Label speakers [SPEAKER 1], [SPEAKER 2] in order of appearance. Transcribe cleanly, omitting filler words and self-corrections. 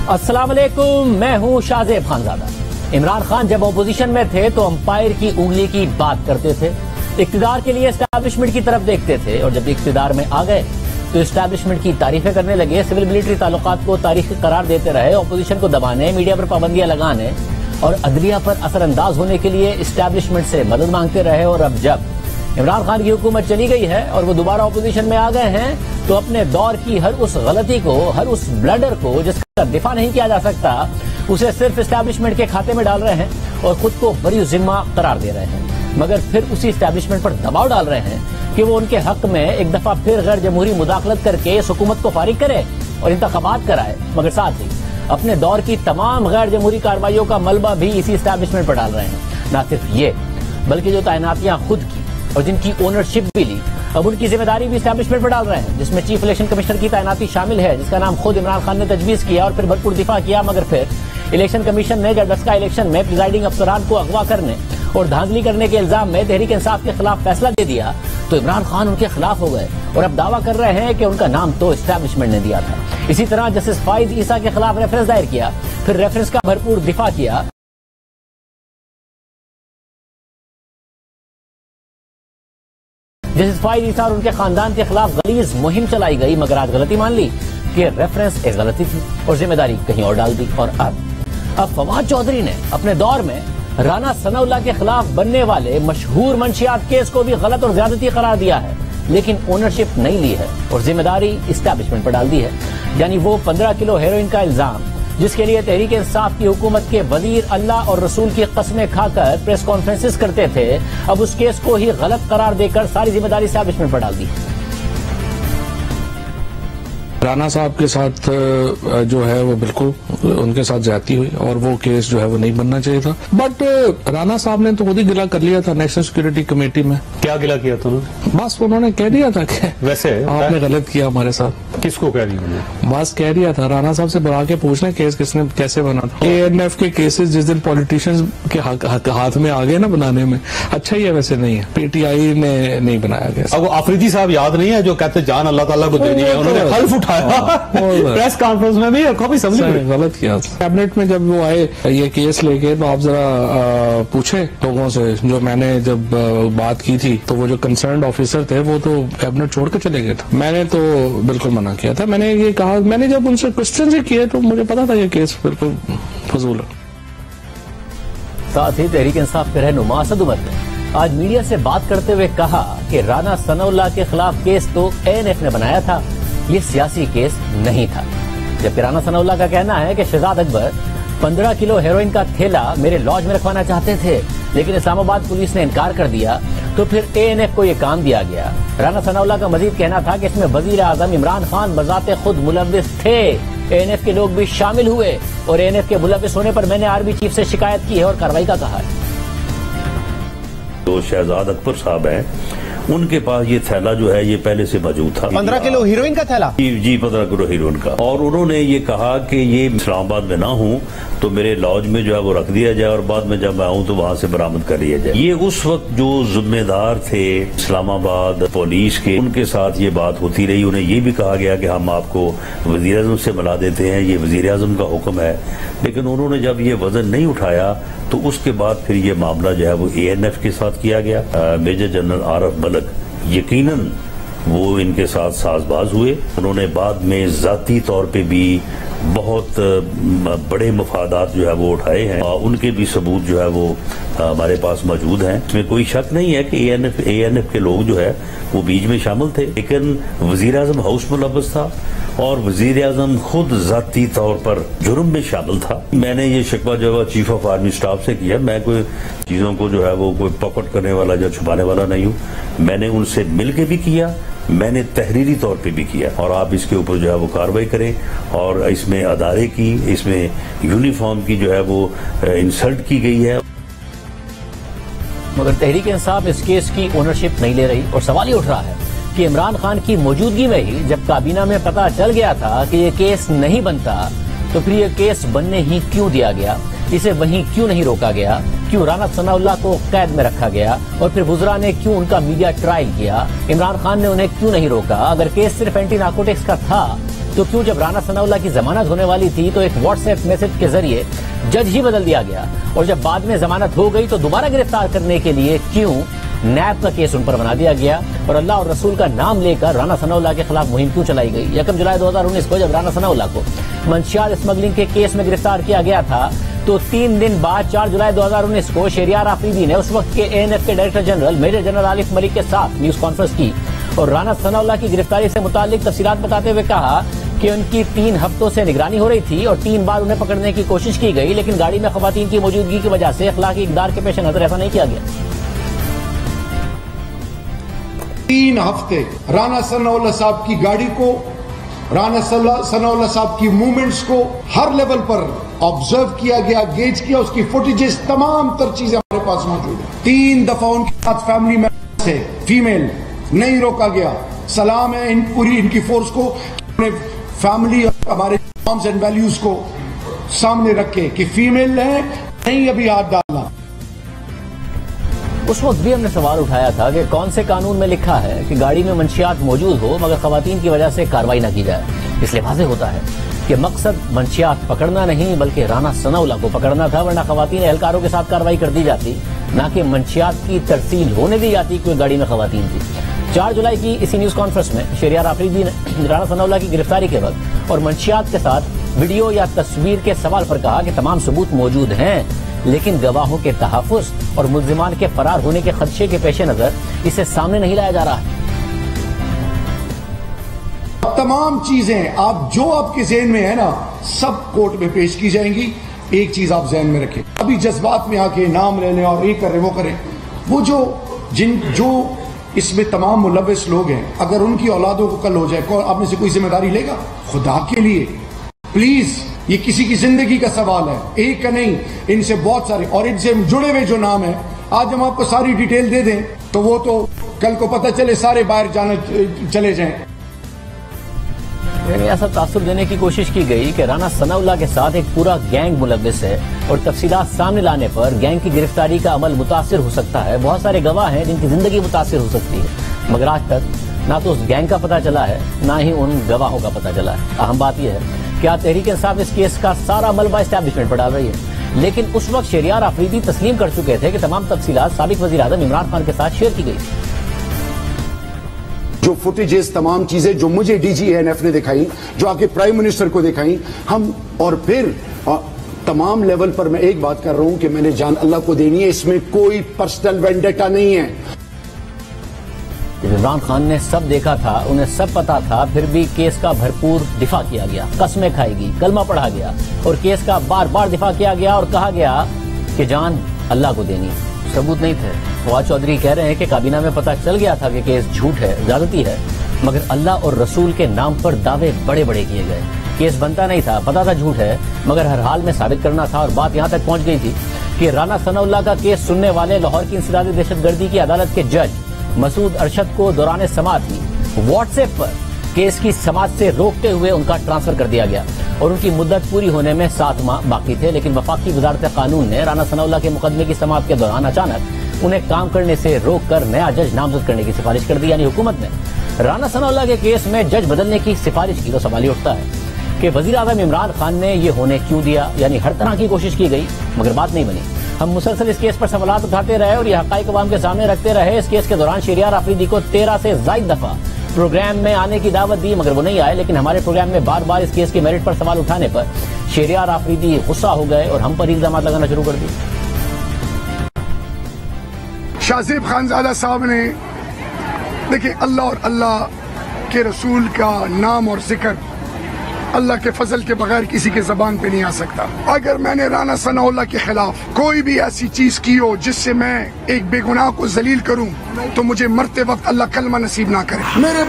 [SPEAKER 1] अस्सलाम वालेकुम, मैं हूं शाहजेब खानजादा। इमरान खान जब अपोजिशन में थे तो अंपायर की उंगली की बात करते थे, इक्तिदार के लिए एस्टैब्लिशमेंट की तरफ देखते थे, और जब इक्तिदार में आ गए तो एस्टैब्लिशमेंट की तारीफें करने लगे, सिविल मिलिट्री ताल्लुकात को तारीखी करार देते रहे, अपोजिशन को दबाने, मीडिया पर पाबंदियां लगाने और अदलिया पर असरअंदाज होने के लिए एस्टैब्लिशमेंट से मदद मांगते रहे। और अब जब इमरान खान की हुकूमत चली गई है और वो दोबारा अपोजिशन में आ गए हैं तो अपने दौर की हर उस गलती को, हर उस ब्लडर को जिसका दिफा नहीं किया जा सकता, उसे सिर्फ एस्टैब्लिशमेंट के खाते में डाल रहे हैं और खुद को बरी जिम्मा करार दे रहे हैं, मगर फिर उसी एस्टैब्लिशमेंट पर दबाव डाल रहे हैं कि वो उनके हक में एक दफा फिर गैर जमहूरी मुदाखलत करके इस हुकूमत को फारिग करे और इंतखाबात कराए, मगर साथ ही अपने दौर की तमाम गैर जमहूरी कार्रवाइयों का मलबा भी इसी एस्टैब्लिशमेंट पर डाल रहे हैं। न सिर्फ ये, बल्कि जो तैनातियां खुद की और जिनकी ओनरशिप भी ली, अब उनकी जिम्मेदारी भी एस्टैब्लिशमेंट पर डाल रहे हैं, जिसमें चीफ इलेक्शन कमिश्नर की तैनाती शामिल है, जिसका नाम खुद इमरान खान ने तजवीज किया और फिर भरपूर दिफा किया, मगर फिर इलेक्शन कमीशन ने जब 10 का इलेक्शन में प्रिजाइडिंग अफसरान को अगवा करने और धांधली करने के इल्जाम में तहरीक इंसाफ के खिलाफ फैसला दे दिया तो इमरान खान उनके खिलाफ हो गए और अब दावा कर रहे हैं कि उनका नाम तो एस्टैब्लिशमेंट ने दिया था। इसी तरह जस्टिस फाइज ईसा के खिलाफ रेफरेंस दायर किया, फिर रेफरेंस का भरपूर दिफा किया। जस्टिस फाइज ईसा और उनके खानदान के खिलाफ गलीज मुहिम चलाई गई, मगर आज गलती मान ली कि रेफरेंस एक गलती थी और जिम्मेदारी कहीं और डाल दी। और अब फवाद चौधरी ने अपने दौर में राना सनाउल्लाह के खिलाफ बनने वाले मशहूर मंशियात केस को भी गलत और ज्यादती करार दिया है, लेकिन ओनरशिप नहीं ली है और जिम्मेदारी एस्टैब्लिशमेंट पर डाल दी है। यानी वो 15 किलो हेरोइन का इल्जाम, जिसके लिए तहरीक इंसाफ की हुकूमत के वजीर अल्लाह और रसूल की कस्में खाकर प्रेस कॉन्फ्रेंसेस करते थे, अब उस केस को ही गलत करार देकर सारी जिम्मेदारी एस्टैब्लिशमेंट पर डाल दी।
[SPEAKER 2] राना साहब के साथ जो है वो बिल्कुल उनके साथ ज्यादती हुई और वो केस जो है वो नहीं बनना चाहिए था, बट राना साहब ने तो खुद ही गिला कर लिया था नेशनल सिक्योरिटी कमेटी में। क्या गिला किया था उन्होंने? बस उन्होंने कह दिया था कि वैसे आपने गलत किया हमारे साथ। किसको कह दिया? बस कह दिया था, राना साहब से बुला के पूछना केस किसने कैसे बना था। ANF के केसेस जिस दिन पॉलिटिशियंस के हाथ में आ गए ना बनाने में, अच्छा ही है वैसे नहीं है, PTI ने नहीं बनाया गया।
[SPEAKER 3] अब अफरीदी साहब याद नहीं है जो कहते जान अल्लाह ताला को देनी है, उन्होंने हल्फ उठाया प्रेस कॉन्फ्रेंस में भी, कभी
[SPEAKER 2] गलत किया। कैबिनेट में जब वो आए ये केस लेके तो आप जरा पूछे लोगों से, जो मैंने जब बात की थी तो वो जो कंसर्न्ड ऑफिसर थे वो तो कैबिनेट छोड़ के चले गए थे। मैंने तो बिल्कुल मना किया था, मैंने ये कहा, मैंने जब उनसे क्वेश्चन से किए तो मुझे पता था ये केस बिल्कुल फजूल है।
[SPEAKER 1] साथ ही तहरीक इंसाफ के रहनुमा असद उमर ने आज मीडिया से बात करते हुए कहा कि राना सनाउल्लाह के खिलाफ केस तो ANF ने बनाया था, ये सियासी केस नहीं था। जबकि राना सनाउल्लाह का कहना है कि शहजाद अकबर 15 किलो हेरोइन का थैला मेरे लॉज में रखवाना चाहते थे, लेकिन इस्लामाबाद पुलिस ने इनकार कर दिया तो फिर ANF को ये काम दिया गया। राना सनाउल्लाह का मजीद कहना था कि इसमें वजीर आजम इमरान खान बजाते खुद मुलव्विस थे, ANF के लोग भी शामिल हुए और ANF के मुलव्विस होने पर मैंने आर्मी चीफ से शिकायत की है और कार्रवाई का कहा है।
[SPEAKER 4] तो शहजाद अकबर साहब हैं, उनके पास ये थैला जो है ये पहले से मौजूद था।
[SPEAKER 3] 15 किलो हीरोइन का थैला?
[SPEAKER 4] जी 15 किलो हीरोइन का। और उन्होंने ये कहा कि ये इस्लामाबाद में ना हूं तो मेरे लॉज में जो है वो रख दिया जाए और बाद में जब मैं आऊं तो वहां से बरामद कर लिया जाए। ये उस वक्त जो जिम्मेदार थे इस्लामाबाद पुलिस के, उनके साथ ये बात होती रही। उन्हें ये भी कहा गया कि हम आपको वजीर आजम से मिला देते हैं, ये वजीर आजम का हुक्म है, लेकिन उन्होंने जब ये वजन नहीं उठाया तो उसके बाद फिर ये मामला जो है वो ANF के साथ किया गया। मेजर जनरल आरफ मलिक यकीनन वो इनके साथ साजबाज हुए। उन्होंने बाद में जाती तौर पे भी बहुत बड़े मफादात जो है वो उठाए हैं, उनके भी सबूत जो है वो हमारे पास मौजूद हैं। इसमें कोई शक नहीं है कि ANF के लोग जो है वो बीच में शामिल थे, लेकिन वजीर आजम हाउस मुलव्वस था और वजीर आजम खुद जाती तौर पर जुर्म में शामिल था। मैंने ये शिकवा जो है चीफ ऑफ आर्मी स्टाफ से किया, मैं कोई चीजों को जो है वो कोई पकड़ करने वाला या छुपाने वाला नहीं हूँ। मैंने उनसे मिल के भी किया, मैंने तहरीरी तौर पे भी किया और आप इसके ऊपर जो है वो कार्रवाई करें। और इसमें अदारे की, इसमें यूनिफॉर्म की जो है वो इंसल्ट की गई है।
[SPEAKER 1] मगर तहरीक इंसाफ इस केस की ओनरशिप नहीं ले रही और सवाल ये उठ रहा है कि इमरान खान की मौजूदगी में ही जब काबीना में पता चल गया था कि ये केस नहीं बनता तो फिर ये केस बनने ही क्यों दिया गया, इसे वहीं क्यों नहीं रोका गया, क्यों राना सनाउल्लाह को कैद में रखा गया और फिर वुज़रा ने क्यों उनका मीडिया ट्रायल किया, इमरान खान ने उन्हें क्यों नहीं रोका। अगर केस सिर्फ एंटी नार्कोटिक्स का था تو کیوں جب رانا ثناءاللہ کی ضمانت ہونے والی تھی تو ایک واٹس ایپ میسج کے ذریعے جج ہی بدل دیا گیا، اور جب بعد میں ضمانت ہو گئی تو دوبارہ گرفتار کرنے کے لیے کیوں نیب کا کیس ان پر بنا دیا گیا، اور اللہ اور رسول کا نام لے کر رانا ثناءاللہ کے خلاف مہم کیوں چلائی گئی؟ 1 جولائی 2019 کو جب رانا ثناءاللہ کو منشیات اسمگلنگ کے کیس میں گرفتار کیا گیا تھا تو 3 دن بعد 4 جولائی 2019 کو شہریار آفریدی نے اس وقت کے ANF کے director general major general Arif Malik کے ساتھ نیوز کانفرنس کی اور رانا ثناءاللہ کی گرفتاری سے متعلق تفصیلات بتاتے ہوئے کہا کہ ان کی 3 ہفتوں سے نگرانی ہو رہی تھی اور 3 بار انہیں پکڑنے کی کوشش کی گئی، لیکن گاڑی میں خواتین کی موجودگی کی وجہ سے اخلاقی اقدار کے پیش نظر ایسا نہیں کیا گیا۔
[SPEAKER 5] 3 ہفتے رانا ثناءاللہ صاحب کی گاڑی کو، رانا ثناءاللہ صاحب کی موومنٹس کو ہر لیول پر آبزرو کیا گیا، گیج کیا، اس کی فوٹیجز تمام تر چیزیں ہمارے پاس موجود ہیں۔ 3 دفعہ ان کے ساتھ فیملی ممبرز تھے، فیمیل نہیں روکا گیا۔ سلام ہے پوری ان کی فورس کو، فیملی اور ہمارے نارمز اینڈ ویلیوز کو سامنے رکھے کہ فیمیل ہے نہیں ابھی ہاتھ ڈالنا۔
[SPEAKER 1] اس وقت بھی ہم نے سوال اٹھایا تھا کہ کون سے قانون میں لکھا ہے کہ گاڑی میں منشیات موجود ہو مگر خواتین کی وجہ سے کارروائی نہ کی جائے؟ اس لیے واضح ہوتا ہے کہ مقصد منشیات پکڑنا نہیں بلکہ رانا ثناءاللہ کو پکڑنا تھا، ورنہ خواتین اہلکاروں کے ساتھ کارروائی کر دی جاتی، نہ کہ منشیات کی ترسیل ہونے دی جاتی کوئی گاڑی میں خواتین تھی۔ 4 جولائی کی اسی نیوز کانفرنس میں شہریار آفریدی نے رانا ثناءاللہ کی گرفتاری کے وقت اور منشیات کے ساتھ ویڈیو یا تصویر کے سوال پر کہا کہ تمام ثبوت موجود ہیں لیکن گواہوں کے تحفظ اور ملزمان کے فرار ہونے کے خدشے کے پیش نظر اسے سامنے نہیں لایا جا رہا ہے۔
[SPEAKER 5] تمام چیزیں جو آپ کے ذہن میں ہے نا سب کورٹ میں پیش کی جائیں گی۔ ایک چیز آپ ذہن میں رکھیں، ابھی جذبات میں آ کے نام لے لیں اور یہ کریں وہ کریں، وہ جو اس میں تمام ملوث لوگ ہیں، اگر ان کی اولادوں کو کل ہو جائے آپ میں سے کوئی ذمہ داری لے گا؟ خدا کے لیے پلیز، یہ کسی کی زندگی کا سوال ہے، ایک کا نہیں، ان سے بہت سارے اور ان سے جڑے ہوئے جو نام ہیں آج ہم آپ کو ساری ڈیٹیل دے دیں تو وہ تو کل کو پتہ چلے سارے باہر جانے چلے جائیں۔
[SPEAKER 1] یعنی ایسا تاثر دینے کی کوشش کی گئی کہ رانا ثناءاللہ کے ساتھ ایک پورا گینگ ملوث ہے اور تفصیلات سامنے لانے پر گینگ کی گرفتاری کا عمل متاثر ہو سکتا ہے، بہت سارے گواہ ہیں جن کی زندگی متاثر ہو سکتی ہے، مگر آج تک نہ تو اس گینگ کا پتہ چلا ہے نہ ہی ان گواہوں کا پتہ چلا ہے۔ اہم بات یہ ہے کہ آج تحریک انصاف اس کیس کا سارا ملبہ اسٹیبلشمنٹ پر ڈال رہی ہے، لیکن اس وقت شہریار آفریدی تسلیم کر چکے تھے کہ تمام تفصیلات سابق وزیر اعظم عمران خان کے ساتھ شیئر کی گئی۔
[SPEAKER 6] جو فوٹیجز تمام چیزیں جو مجھے ڈی جی ANF نے دکھائی، جو آ کے پرائم منسٹر کو دکھائی، ہم اور پھر تمام لیول پر میں ایک بات کر رہا ہوں کہ میں نے جان اللہ کو دینی ہے، اس میں کوئی پرسنل وینڈیٹا نہیں ہے۔
[SPEAKER 1] عمران خان نے سب دیکھا تھا، انہیں سب پتا تھا، پھر بھی کیس کا بھرپور دفاع کیا گیا، قسمیں کھائی گئی، کلمہ پڑھا گیا اور کیس کا بار بار دفاع کیا گیا اور کہا گیا کہ جان اللہ کو دینی۔ ثبوت نہیں تھے۔ فواد چودھری کہہ رہے ہیں کہ کابینہ میں پتہ چل گیا تھا کہ کیس جھوٹ ہے، زیادتی ہے، مگر اللہ اور رسول کے نام پر دعوے بڑے بڑے کیے گئے۔ کیس بنتا نہیں تھا، پتا تھا جھوٹ ہے، مگر ہر حال میں ثابت کرنا تھا، اور بات یہاں تک پہنچ گئی تھی کہ رانا ثناءاللہ کا کیس سننے والے لاہور کی انسدادی دہشت گردی کی عدالت کے جج مسعود ارشد کو دوران سماعت ہی واٹس ایپ پر کیس کی سماعت سے روکتے ہوئے ان کا ٹرانسفر کر دیا گیا اور ان کی مدت پوری ہونے میں 7 ماہ باقی تھے، لیکن وفاقی وزارت قانون نے رانا ثناءاللہ کے مقدمے کی سماعت کے دوران اچانک انہیں کام کرنے سے روک کر نیا جج نامزد کرنے کی سفارش کر دی۔ یعنی حکومت نے رانا ثناءاللہ کے کیس میں جج بدلنے کی سفارش کی تو سوال یہ اٹھتا ہے کہ وزیر اعظم عمران خان نے یہ ہونے کیوں دیا؟ یعنی ہر طرح کی کوشش کی گئی مگر بات نہیں بنی۔ ہم مسلسل اس کیس پر سوالات اٹھاتے رہے اور یہ حقائق عوام کے سامنے رکھتے رہے۔ اس کیس کے دوران شہریار آفریدی کو 13 سے زائد دفعہ پروگرام میں آنے کی دعوت دی مگر وہ نہیں آئے، لیکن ہمارے پروگرام میں بار بار اس کیس کے میرٹ پر سوال اٹھانے پر شہریار آفریدی غصہ ہو گئے اور ہم پر الزامات لگانا شروع کر دیے۔
[SPEAKER 7] شاہ زیب خانزادہ صاحب نے دیکھیں اللہ اور اللہ کے رسول کا نام اور ذکر اللہ کے فضل کے بغیر کسی کے زبان پہ نہیں آ سکتا۔ اگر میں نے رانا ثناءاللہ کے خلاف کوئی بھی ایسی چیز کی ہو جس سے میں ایک بے گناہ کو ذلیل کروں تو مجھے مرتے وقت اللہ کلمہ نصیب نہ کرے۔ میرے